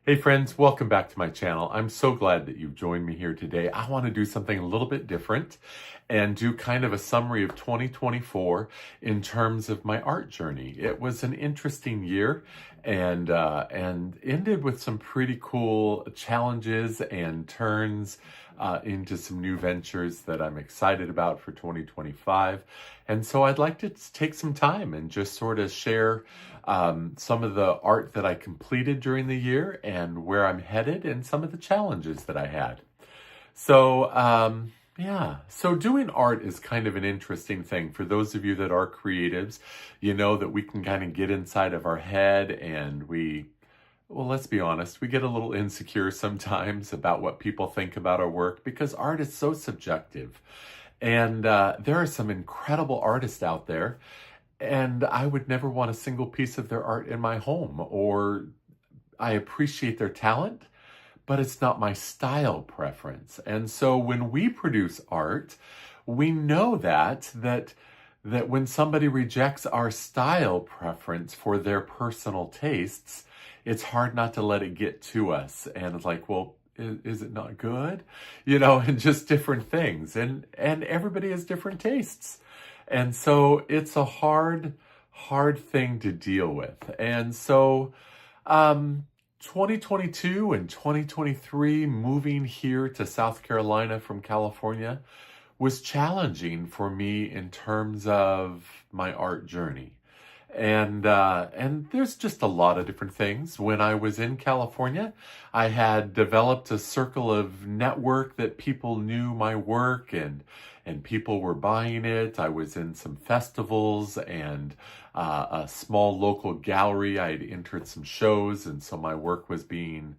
Hey friends, welcome back to my channel. I'm so glad that you've joined me here today. I want to do something a little bit different and do kind of a summary of 2024 in terms of my art journey. It was an interesting year and ended with some pretty cool challenges and turns into some new ventures that I'm excited about for 2025. And so I'd like to take some time and just sort of share some of the art that I completed during the year and where I'm headed and some of the challenges that I had. So doing art is kind of an interesting thing. For those of you that are creatives, you know that we can kind of get inside of our head and well, let's be honest, we get a little insecure sometimes about what people think about our work because art is so subjective. And there are some incredible artists out there, and I would never want a single piece of their art in my home, or I appreciate their talent, but it's not my style preference. And so when we produce art, we know that when somebody rejects our style preference for their personal tastes, it's hard not to let it get to us. And it's like, well, is it not good? And just different things. And everybody has different tastes. And so it's a hard thing to deal with. And so 2022 and 2023, moving here to South Carolina from California, was challenging for me in terms of my art journey. And there's just a lot of different things. When I was in California, I had developed a circle of network that people knew my work and people were buying it. I was in some festivals and a small local gallery. I had entered some shows, and so my work was being,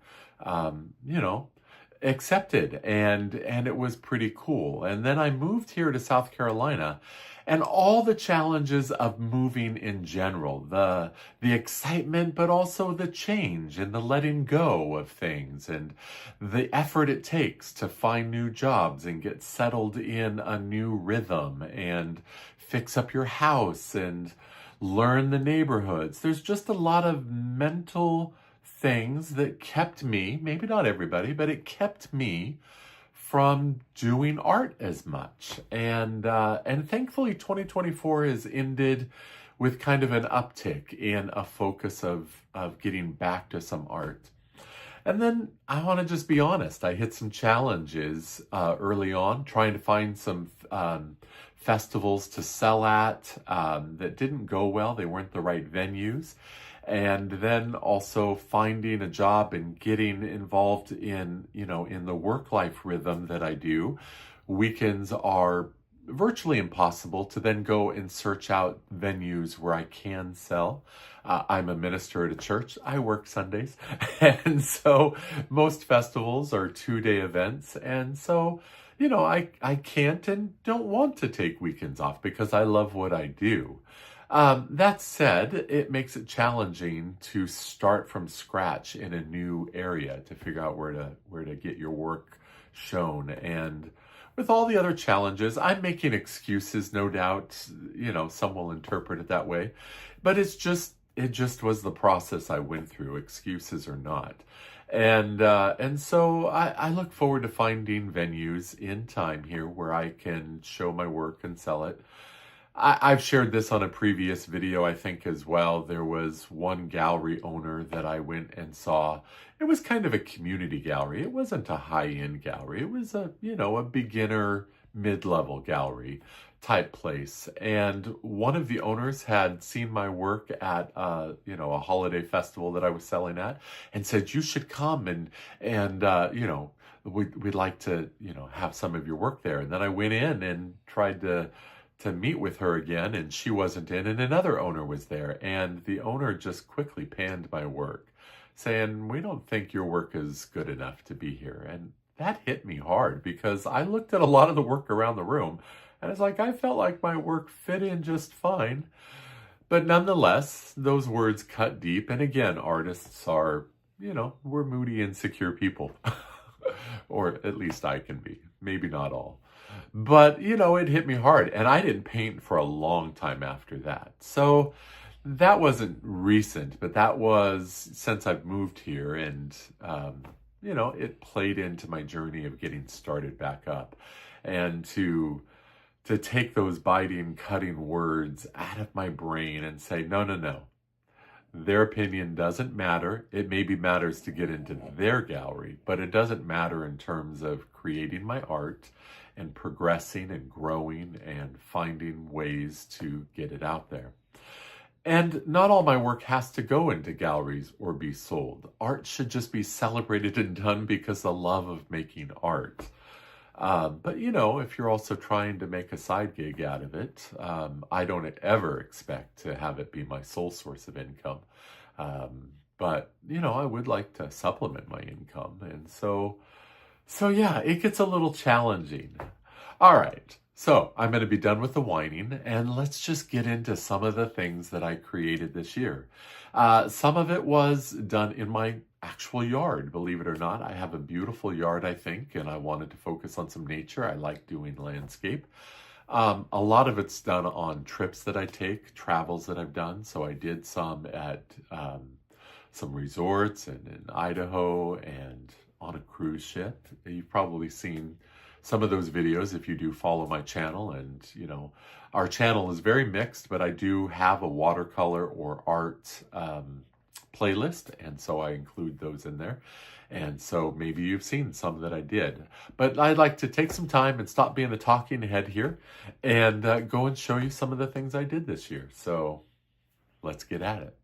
accepted, and it was pretty cool. And then I moved here to South Carolina, and all the challenges of moving in general, the excitement, but also the change and the letting go of things and the effort it takes to find new jobs and get settled in a new rhythm and fix up your house and learn the neighborhoods. There's just a lot of mental things that kept me, maybe not everybody, but it kept me from doing art as much. And thankfully 2024 has ended with kind of an uptick in a focus of getting back to some art. And then I want to just be honest, I hit some challenges early on trying to find some festivals to sell at that didn't go well. They weren't the right venues. And then also finding a job and getting involved in the work-life rhythm that I do. Weekends are virtually impossible to then go and search out venues where I can sell. I'm a minister at a church. I work Sundays. And so most festivals are 2-day events. And so, I can't and don't want to take weekends off because I love what I do. That said, it makes it challenging to start from scratch in a new area to figure out where to get your work shown. And with all the other challenges, I'm making excuses, no doubt. Some will interpret it that way, but it just was the process I went through, excuses or not. And so I look forward to finding venues in time here where I can show my work and sell it. I've shared this on a previous video, I think, as well. There was one gallery owner that I went and saw. It was kind of a community gallery. It wasn't a high-end gallery. It was a beginner, mid-level gallery type place. And one of the owners had seen my work at, a holiday festival that I was selling at and said, you should come and we'd like to, have some of your work there. And then I went in and tried to meet with her again, and she wasn't in, and another owner was there, and the owner just quickly panned my work, saying, we don't think your work is good enough to be here. And that hit me hard because I looked at a lot of the work around the room, and it's like I felt like my work fit in just fine. But nonetheless, those words cut deep, and again, artists are, we're moody, insecure people. Or at least I can be, maybe not all. But, it hit me hard, and I didn't paint for a long time after that. So That wasn't recent, but that was since I've moved here, and it played into my journey of getting started back up, and to take those biting, cutting words out of my brain and say, no, no, no. Their opinion doesn't matter. It maybe matters to get into their gallery, but it doesn't matter in terms of creating my art and progressing and growing and finding ways to get it out there. And not all my work has to go into galleries or be sold. Art should just be celebrated and done because the love of making art. But if you're also trying to make a side gig out of it, I don't ever expect to have it be my sole source of income. But I would like to supplement my income. And so yeah, it gets a little challenging. All right. So I'm going to be done with the whining, and let's just get into some of the things that I created this year. Some of it was done in my actual yard, believe it or not. I have a beautiful yard, I think, and I wanted to focus on some nature. I like doing landscape. A lot of it's done on trips that I take, travels that I've done. So I did some at some resorts and in Idaho and on a cruise ship. You've probably seen some of those videos if you do follow my channel. And our channel is very mixed, but I do have a watercolor or art playlist, and so I include those in there. And so maybe you've seen some that I did, but I'd like to take some time and stop being a talking head here and go and show you some of the things I did this year. So let's get at it.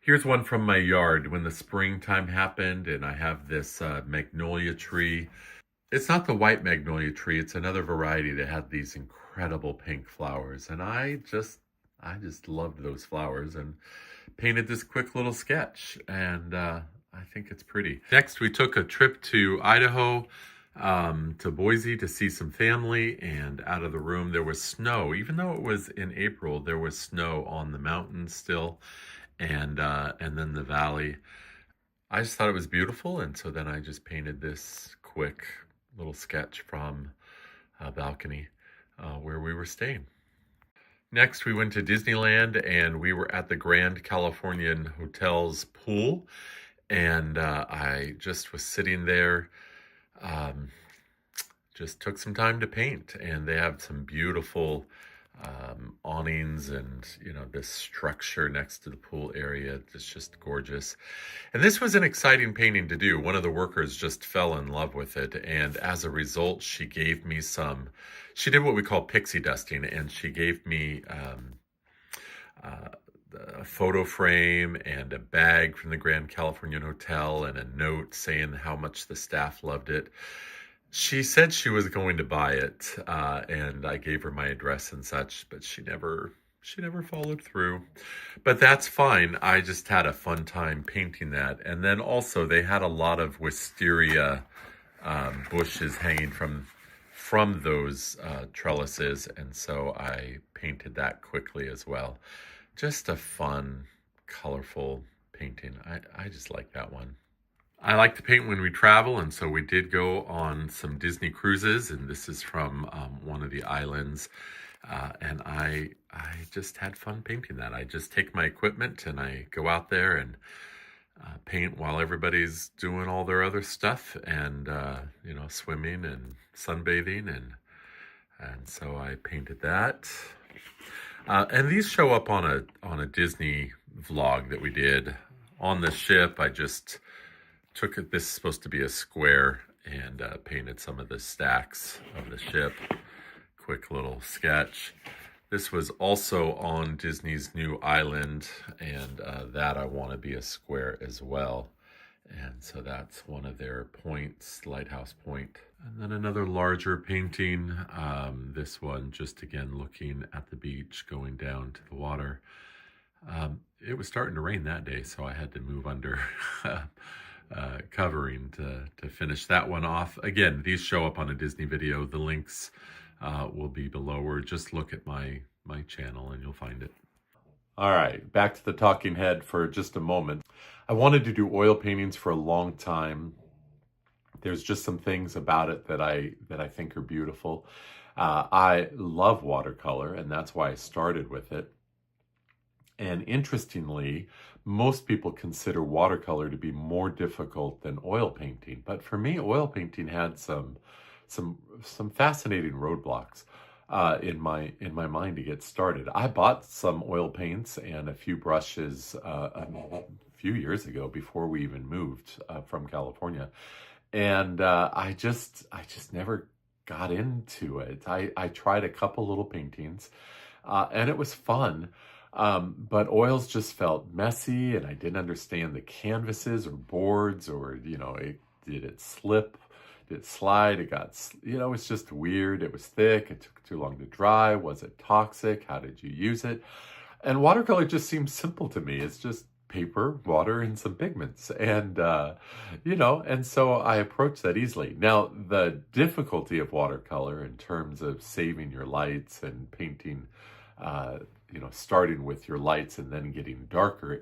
Here's one from my yard when the springtime happened, and I have this magnolia tree. It's not the white magnolia tree. It's another variety that had these incredible pink flowers. And I just loved those flowers and painted this quick little sketch. And I think it's pretty. Next, we took a trip to Idaho, to Boise to see some family. And out of the room, there was snow. Even though it was in April, there was snow on the mountains still. And then the valley. I just thought it was beautiful. And so then I just painted this quick little sketch from a balcony where we were staying. Next, we went to Disneyland, and we were at the Grand Californian Hotel's pool, and I just was sitting there, just took some time to paint, and they have some beautiful awnings and this structure next to the pool area. It's just gorgeous. And this was an exciting painting to do. One of the workers just fell in love with it, and as a result she gave me she did what we call pixie dusting, and she gave me a photo frame and a bag from the Grand Californian Hotel and a note saying how much the staff loved it. She said she was going to buy it, and I gave her my address and such, but she never followed through. But that's fine. I just had a fun time painting that. And then also they had a lot of wisteria bushes hanging from those trellises, and so I painted that quickly as well. Just a fun, colorful painting. I just like that one. I like to paint when we travel, and so we did go on some Disney cruises, and this is from one of the islands, and I just had fun painting that. I just take my equipment and I go out there and paint while everybody's doing all their other stuff, and swimming and sunbathing, and so I painted that. And these show up on a Disney vlog that we did on the ship. I just took it. This is supposed to be a square, and painted some of the stacks of the ship. Quick little sketch. This was also on Disney's new island, and that I want to be a square as well. And so that's one of their points, Lighthouse Point. And then another larger painting. This one just again looking at the beach, going down to the water. It was starting to rain that day, so I had to move under covering to finish that one off. Again, these show up on a Disney video. The links will be below, or just look at my channel and you'll find it. All right, back to the talking head for just a moment. I wanted to do oil paintings for a long time. There's just some things about it that I think are beautiful. I love watercolor, and that's why I started with it. And interestingly, most people consider watercolor to be more difficult than oil painting. But for me, oil painting had some fascinating roadblocks in my mind to get started. I bought some oil paints and a few brushes a few years ago before we even moved from California, and I just never got into it. I tried a couple little paintings, and it was fun. But oils just felt messy, and I didn't understand the canvases or boards, or did it slip? Did it slide? It's just weird. It was thick. It took too long to dry. Was it toxic? How did you use it? And watercolor just seems simple to me. It's just paper, water, and some pigments. And so I approach that easily. Now, the difficulty of watercolor in terms of saving your lights and painting, starting with your lights and then getting darker,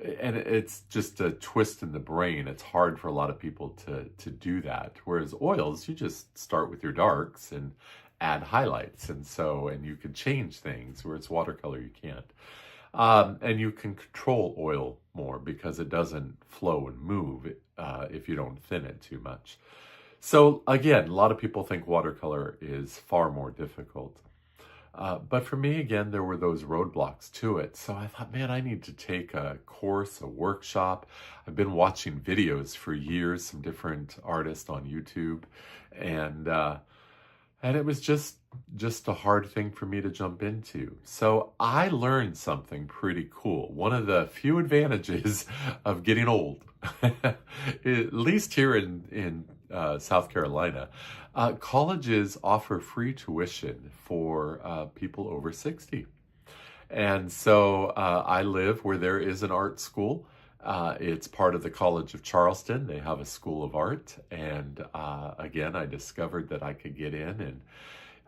and it's just a twist in the brain. It's hard for a lot of people to do that. Whereas oils, you just start with your darks and add highlights. And you can change things, whereas watercolor, you can't. And you can control oil more because it doesn't flow and move if you don't thin it too much. So again, a lot of people think watercolor is far more difficult. But for me, again, there were those roadblocks to it. So I thought, man, I need to take a course, a workshop. I've been watching videos for years, some different artists on YouTube, and it was just a hard thing for me to jump into. So I learned something pretty cool. One of the few advantages of getting old, at least here in South Carolina, colleges offer free tuition for people over 60. And so I live where there is an art school. It's part of the College of Charleston. They have a school of art. And again, I discovered that I could get in, and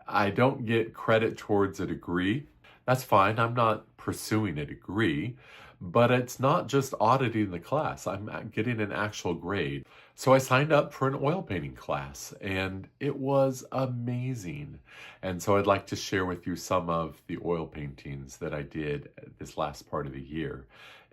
I don't get credit towards a degree. That's fine. I'm not pursuing a degree, but it's not just auditing the class. I'm getting an actual grade. So I signed up for an oil painting class, and it was amazing. And so I'd like to share with you some of the oil paintings that I did this last part of the year.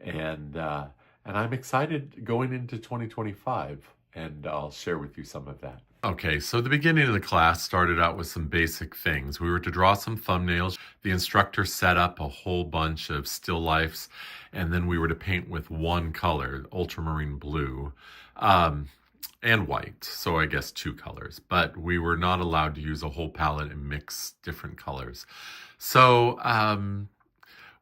And I'm excited going into 2025, and I'll share with you some of that. Okay, so the beginning of the class started out with some basic things. We were to draw some thumbnails. The instructor set up a whole bunch of still lifes, and then we were to paint with one color, ultramarine blue, and white. So I guess two colors, but we were not allowed to use a whole palette and mix different colors. So,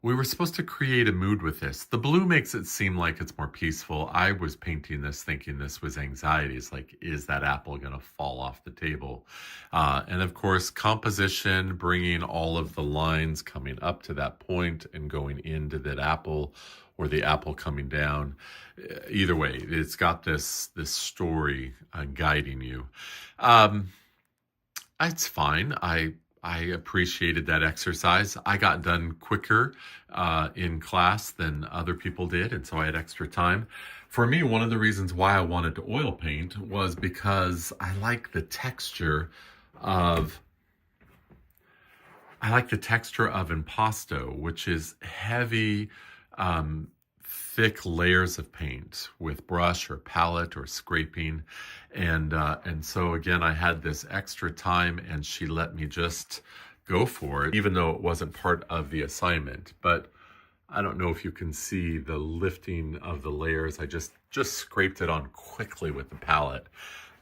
we were supposed to create a mood with this. The blue makes it seem like it's more peaceful. I was painting this thinking this was anxiety. It's like, is that apple going to fall off the table? And of course, composition, bringing all of the lines coming up to that point and going into that apple, or the apple coming down. Either way, it's got this story guiding you. It's fine. I appreciated that exercise. I got done quicker in class than other people did, and so I had extra time. For me, one of the reasons why I wanted to oil paint was because I like the texture of impasto, which is heavy, thick layers of paint with brush or palette or scraping. And so again, I had this extra time, and she let me just go for it, even though it wasn't part of the assignment. But I don't know if you can see the lifting of the layers. I just scraped it on quickly with the palette.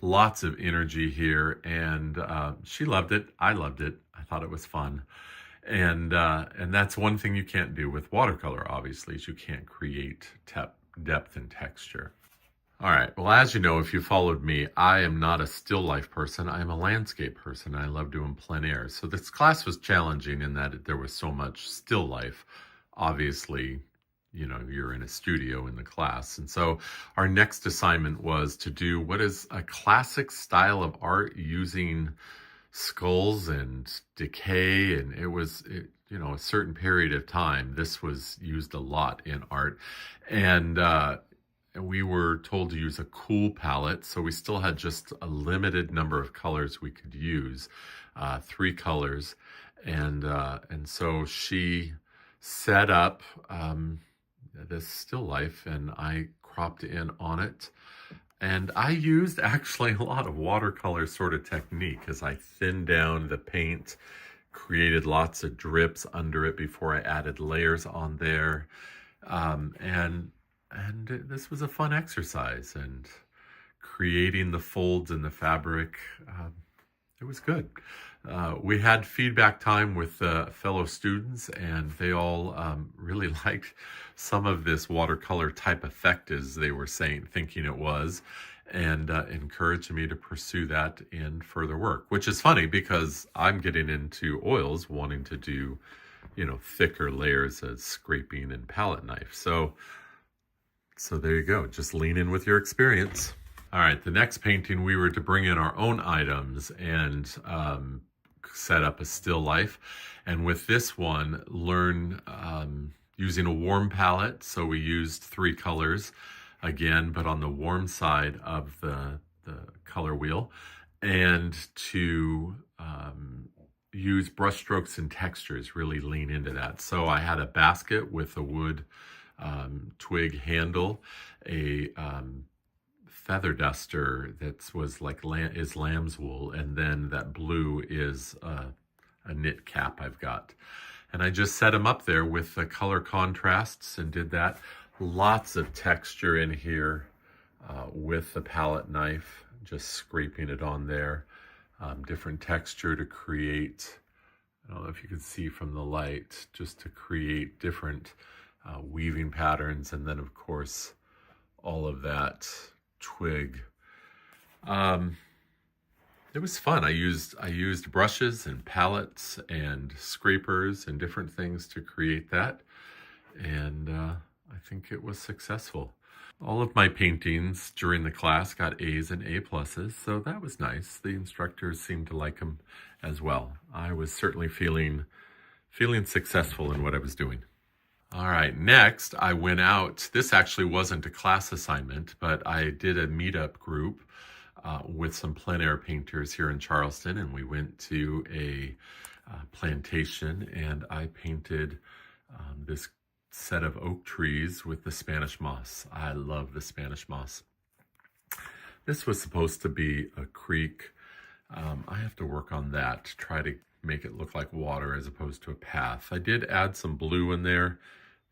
Lots of energy here, and she loved it. I loved it. I thought it was fun. And that's one thing you can't do with watercolor, obviously, is you can't create depth and texture. All right. Well, as you know, if you followed me, I am not a still life person. I am a landscape person. I love doing plein air. So this class was challenging in that there was so much still life. Obviously, you're in a studio in the class. And so our next assignment was to do what is a classic style of art using skulls and decay. And it was a certain period of time. This was used a lot in art. And we were told to use a cool palette, so we still had just a limited number of colors we could use, 3 colors, and so she set up this still life, and I cropped in on it. And I used actually a lot of watercolor sort of technique as I thinned down the paint, created lots of drips under it before I added layers on there. And this was a fun exercise, and creating the folds in the fabric, it was good. We had feedback time with fellow students, and they all really liked some of this watercolor type effect, as they were thinking it was, and encouraged me to pursue that in further work, which is funny because I'm getting into oils, wanting to do, thicker layers of scraping and palette knife. So there you go. Just lean in with your experience. All right, the next painting, we were to bring in our own items and set up a still life. And with this one, learn using a warm palette. So we used 3 colors again, but on the warm side of the color wheel, and to use brush strokes and textures, really lean into that. So I had a basket with a wood twig handle, a feather duster that was like is lamb's wool, and then that blue is a knit cap I've got. And I just set them up there with the color contrasts and did that. Lots of texture in here with the palette knife, just scraping it on there. Different texture to create, I don't know if you can see from the light, just to create different weaving patterns. And then of course, all of that twig. It was fun. I used brushes and palettes and scrapers and different things to create that. And I think it was successful. All of my paintings during the class got A's and A pluses, so that was nice. The instructors seemed to like them as well. I was certainly feeling successful in what I was doing. All right, next I went out. This actually wasn't a class assignment, but I did a meetup group with some plein air painters here in Charleston, and we went to a plantation, and I painted this set of oak trees with the Spanish moss. I love the Spanish moss. This was supposed to be a creek. I have to work on that to try to make it look like water as opposed to a path. I did add some blue in there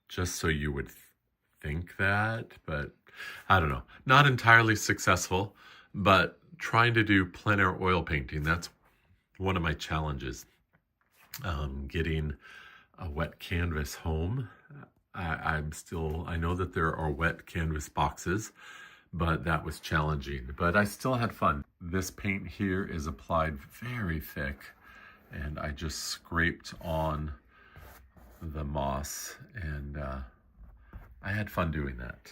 just so you would think that, but I don't know. Not entirely successful, but trying to do plein air oil painting, that's one of my challenges. Getting a wet canvas home. I know that there are wet canvas boxes, but that was challenging. But I still had fun. This paint here is applied very thick, and I just scraped on the moss, and I had fun doing that.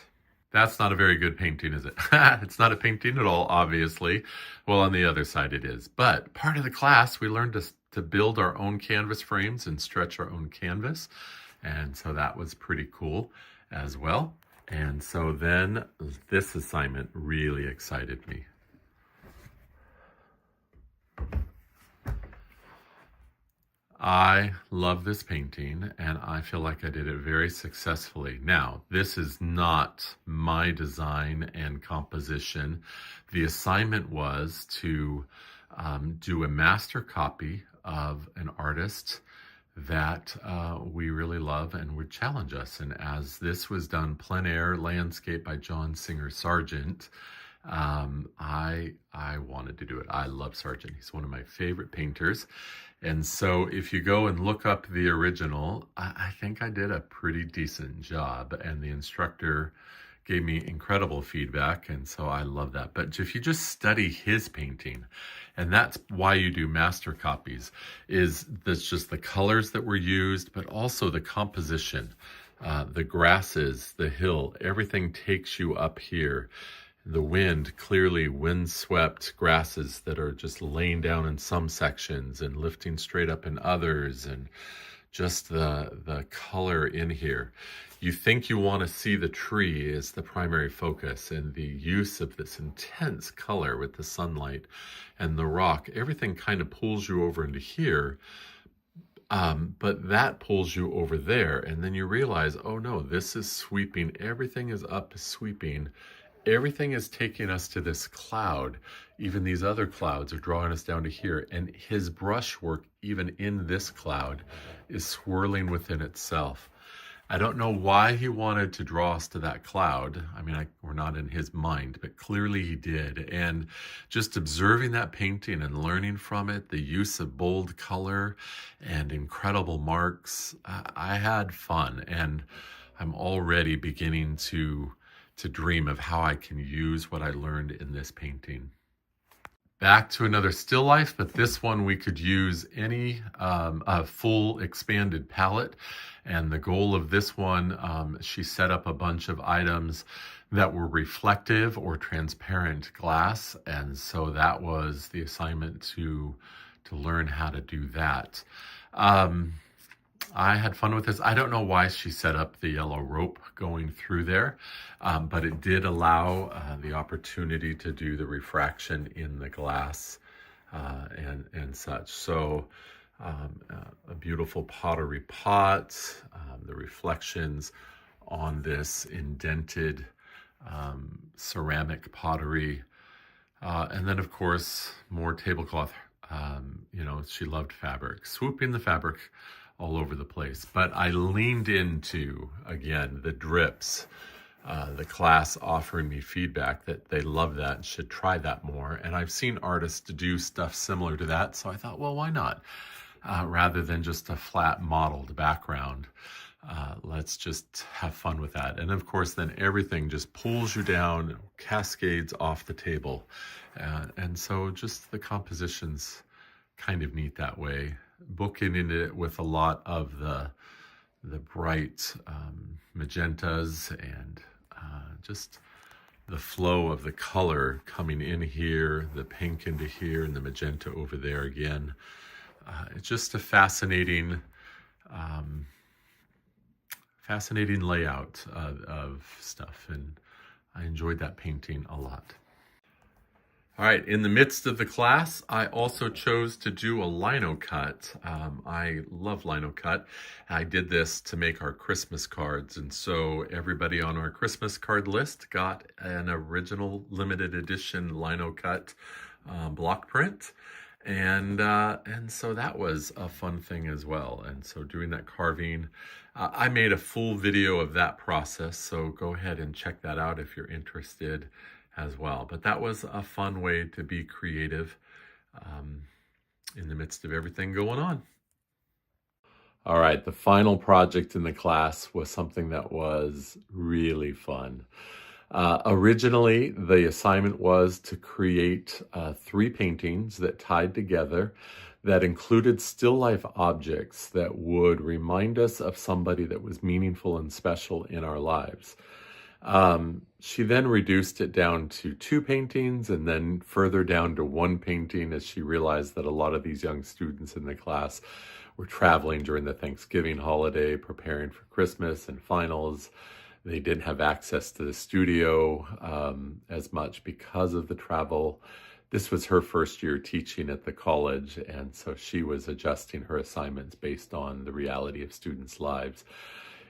That's not a very good painting, is it? It's not a painting at all, obviously. Well, on the other side it is. But part of the class, we learned to build our own canvas frames and stretch our own canvas. And so that was pretty cool as well. And so then this assignment really excited me. I love this painting, and I feel like I did it very successfully. Now, this is not my design and composition. The assignment was to do a master copy of an artist that we really love and would challenge us. And as this was done plein air landscape by John Singer Sargent, I wanted to do it. I love Sargent. He's one of my favorite painters. And so if you go and look up the original, I think I did a pretty decent job, and the instructor gave me incredible feedback, and so I love that. But if you just study his painting, and that's why you do master copies, is that's just the colors that were used, but also the composition, the grasses, the hill, everything takes you up here. The wind, clearly windswept grasses that are just laying down in some sections and lifting straight up in others, and just the color in here. You think you want to see the tree as the primary focus, and the use of this intense color with the sunlight and the rock, everything kind of pulls you over into here. But that pulls you over there, and then you realize, oh no, this is sweeping. Everything is up sweeping. Everything is taking us to this cloud. Even these other clouds are drawing us down to here. And his brushwork, even in this cloud, is swirling within itself. I don't know why he wanted to draw us to that cloud. I mean, we're not in his mind, but clearly he did. And just observing that painting and learning from it, the use of bold color and incredible marks, I had fun. And I'm already beginning to dream of how I can use what I learned in this painting. Back to another still life, but this one we could use any a full expanded palette. And the goal of this one, she set up a bunch of items that were reflective or transparent glass. And so that was the assignment to learn how to do that. I had fun with this. I don't know why she set up the yellow rope going through there, but it did allow the opportunity to do the refraction in the glass and such. So a beautiful pottery pot, the reflections on this indented ceramic pottery, and then of course more tablecloth. You know, she loved fabric, swooping the fabric all over the place. But I leaned into, again, the drips, the class offering me feedback that they love that and should try that more. And I've seen artists do stuff similar to that. So I thought, well, why not? Rather than just a flat modeled background, let's just have fun with that. And of course, then everything just pulls you down, cascades off the table. And so just the composition's kind of neat that way. Bookending it with a lot of the bright magentas and just the flow of the color coming in here, the pink into here, and the magenta over there again. It's just a fascinating layout of stuff, and I enjoyed that painting a lot. All right, in the midst of the class, I also chose to do a lino cut. I love lino cut. I did this to make our Christmas cards, and so everybody on our Christmas card list got an original limited edition lino cut block print. And so that was a fun thing as well. And so doing that carving, I made a full video of that process, so go ahead and check that out if you're interested as well. But that was a fun way to be creative in the midst of everything going on. All right, the final project in the class was something that was really fun. Originally, the assignment was to create 3 paintings that tied together that included still life objects that would remind us of somebody that was meaningful and special in our lives. She then reduced it down to 2 paintings and then further down to 1 painting as she realized that a lot of these young students in the class were traveling during the Thanksgiving holiday, preparing for Christmas and finals. They didn't have access to the studio as much because of the travel. This was her first year teaching at the college, and so she was adjusting her assignments based on the reality of students' lives.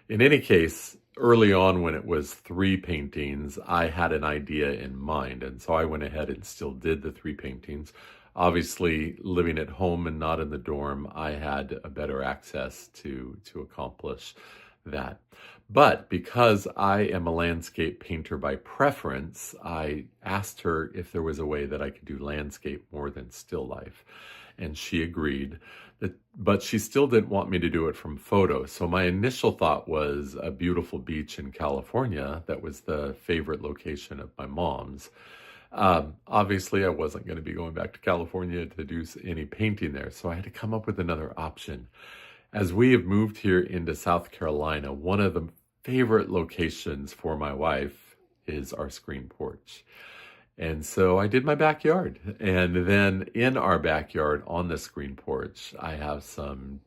In any case, early on when it was 3 paintings, I had an idea in mind, and so I went ahead and still did the 3 paintings. Obviously, living at home and not in the dorm, I had a better access to accomplish that. But because I am a landscape painter by preference, I asked her if there was a way that I could do landscape more than still life. And she agreed, but she still didn't want me to do it from photos. So my initial thought was a beautiful beach in California that was the favorite location of my mom's. Obviously, I wasn't going to be going back to California to do any painting there, so I had to come up with another option. As we have moved here into South Carolina, one of the favorite locations for my wife is our screen porch. And so I did my backyard. And then in our backyard on the screen porch, I have some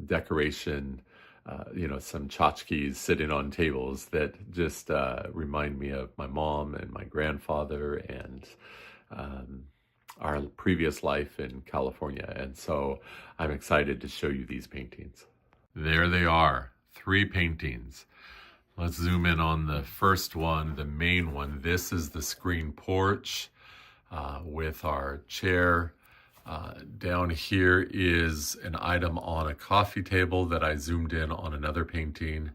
decoration, some tchotchkes sitting on tables that just remind me of my mom and my grandfather and our previous life in California. And so I'm excited to show you these paintings. There they are, 3 paintings. Let's zoom in on the first one, the main one. This is the screen porch with our chair. Down here is an item on a coffee table that I zoomed in on another painting.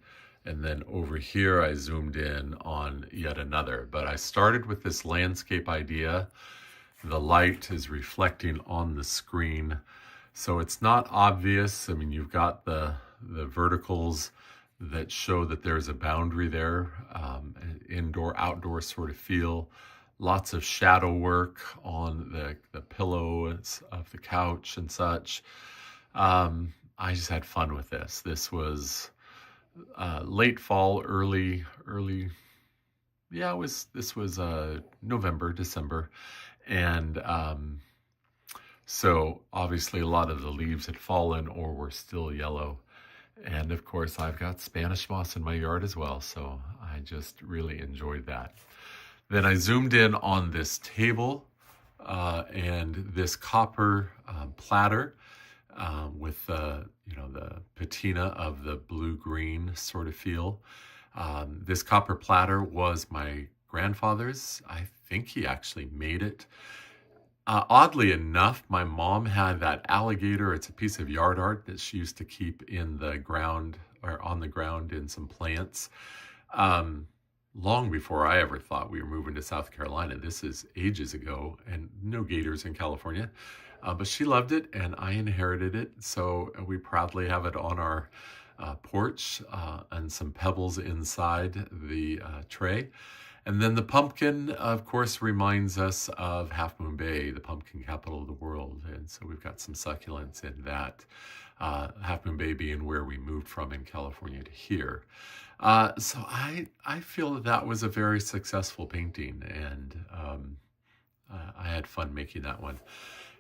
And then over here, I zoomed in on yet another. But I started with this landscape idea. The light is reflecting on the screen, so it's not obvious. I mean, you've got the verticals that show that there's a boundary there, indoor, outdoor sort of feel. Lots of shadow work on the pillows of the couch and such. I just had fun with this. This was late fall, early. Yeah, this was November, December. And so obviously a lot of the leaves had fallen or were still yellow. And of course, I've got Spanish moss in my yard as well. So I just really enjoyed that. Then I zoomed in on this table and this copper platter with the patina of the blue-green sort of feel. This copper platter was my grandfather's. I think he actually made it. Oddly enough, my mom had that alligator. It's a piece of yard art that she used to keep in the ground or on the ground in some plants. Long before I ever thought we were moving to South Carolina. This is ages ago, and no gators in California. But she loved it and I inherited it. So we proudly have it on our porch and some pebbles inside the tray. And then the pumpkin, of course, reminds us of Half Moon Bay, the pumpkin capital of the world. And so we've got some succulents in that. Half Moon Bay being where we moved from in California to here. So I feel that was a very successful painting, and I had fun making that one.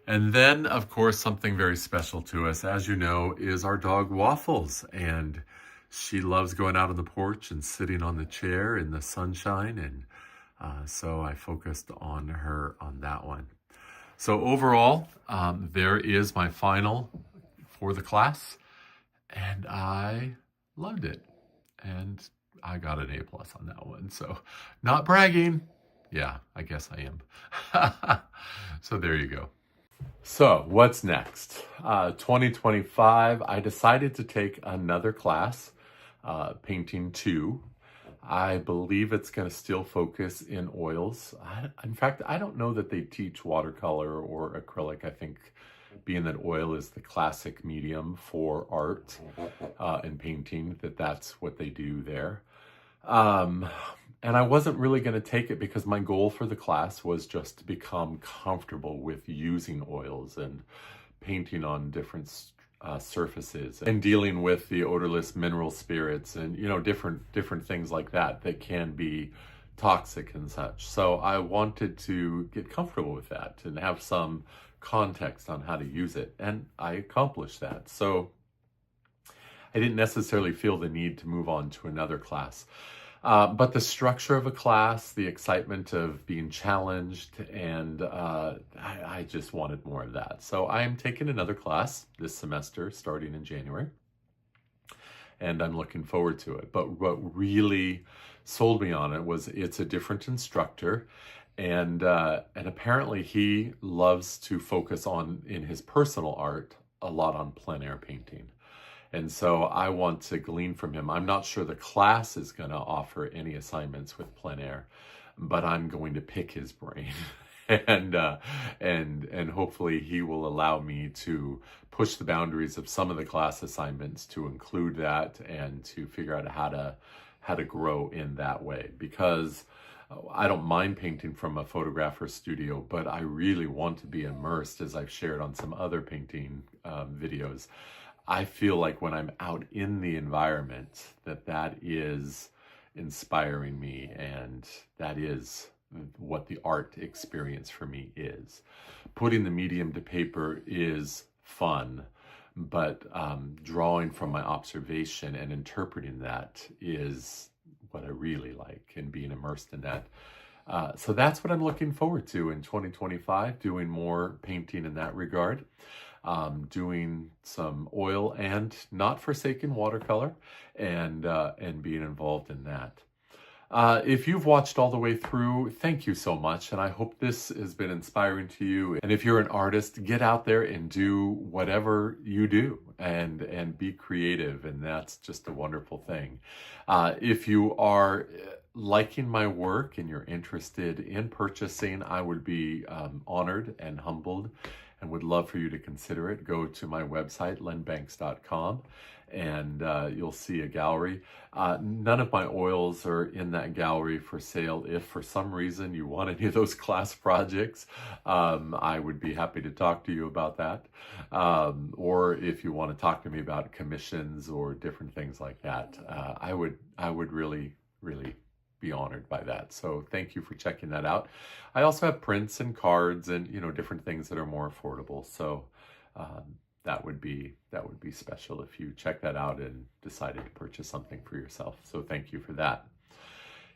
And then, of course, something very special to us, as you know, is our dog Waffles. And she loves going out on the porch and sitting on the chair in the sunshine. And so I focused on her on that one. So overall, there is my final for the class. And I loved it. And I got an A+ on that one. So not bragging. Yeah, I guess I am. So there you go. So what's next? 2025, I decided to take another class, Painting 2. I believe it's going to still focus in oils. In fact, I don't know that they teach watercolor or acrylic. I think being that oil is the classic medium for art and painting, that's what they do there. And I wasn't really going to take it because my goal for the class was just to become comfortable with using oils and painting on different surfaces and dealing with the odorless mineral spirits and, different things like that can be toxic and such. So I wanted to get comfortable with that and have some context on how to use it. And I accomplished that. So I didn't necessarily feel the need to move on to another class. But the structure of a class, the excitement of being challenged, and I just wanted more of that. So I am taking another class this semester, starting in January, and I'm looking forward to it. But what really sold me on it was it's a different instructor, and apparently he loves to focus on, in his personal art, a lot on plein air painting. And so I want to glean from him. I'm not sure the class is going to offer any assignments with plein air, but I'm going to pick his brain. and hopefully he will allow me to push the boundaries of some of the class assignments to include that and to figure out how to grow in that way. Because I don't mind painting from a photographer's studio, but I really want to be immersed, as I've shared on some other painting videos. I feel like when I'm out in the environment, that is inspiring me, and that is what the art experience for me is. Putting the medium to paper is fun, but drawing from my observation and interpreting that is what I really like, and being immersed in that So that's what I'm looking forward to in 2025, doing more painting in that regard, doing some oil and not forsaken watercolor, and being involved in that. If you've watched all the way through, thank you so much. And I hope this has been inspiring to you. And if you're an artist, get out there and do whatever you do and be creative. And that's just a wonderful thing. If you are liking my work and you're interested in purchasing, I would be honored and humbled and would love for you to consider it. Go to my website, lenbanks.com, and you'll see a gallery. None of my oils are in that gallery for sale. If for some reason you want any of those class projects, I would be happy to talk to you about that. Or if you want to talk to me about commissions or different things like that, I would really, really be honored by that. So thank you for checking that out. I also have prints and cards and, different things that are more affordable. So that would be special if you check that out and decided to purchase something for yourself. So thank you for that.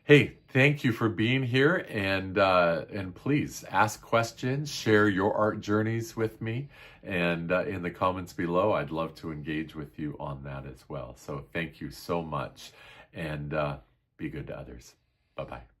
Hey, thank you for being here, and please ask questions, share your art journeys with me, and in the comments below, I'd love to engage with you on that as well. So thank you so much, and be good to others. Bye-bye.